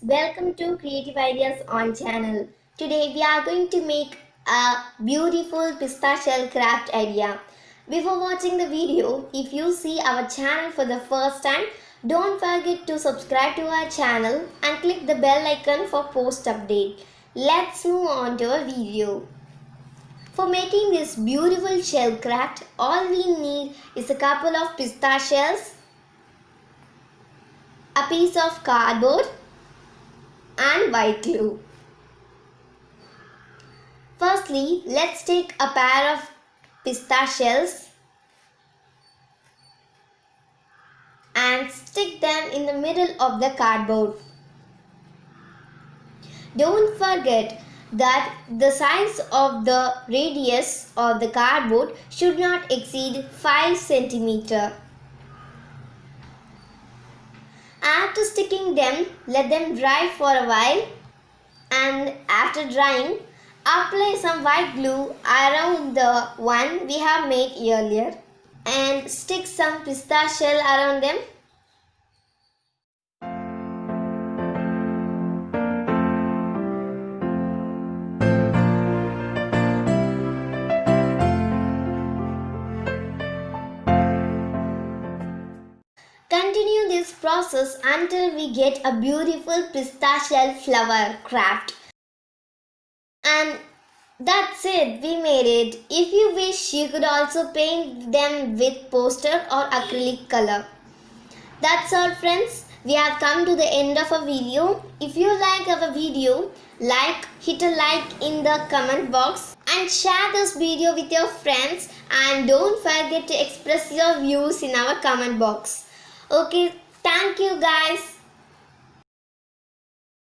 welcome to Creative Ideas on channel. Today we are going to make a beautiful pista shell craft idea. Before watching the video, if you see our channel for the first time, don't forget to subscribe to our channel and click the bell icon for post update. Let's move on to our video. For making this beautiful shell craft, all we need is a couple of pista shells, a piece of cardboard, and white glue. Firstly, let's take a pair of pista shells and stick them in the middle of the cardboard. Don't forget that the size of the radius of the cardboard should not exceed 5 cm. After sticking them, let them dry for a while, and after drying, apply some white glue around the one we have made earlier and stick some pista shell around them. Continue this process until we get a beautiful pista shell flower craft. And that's it, we made it. If you wish, you could also paint them with poster or acrylic color. That's all friends, we have come to the end of our video. If you like our video, hit a like in the comment box and share this video with your friends, and don't forget to express your views in our comment box. Okay, thank you guys.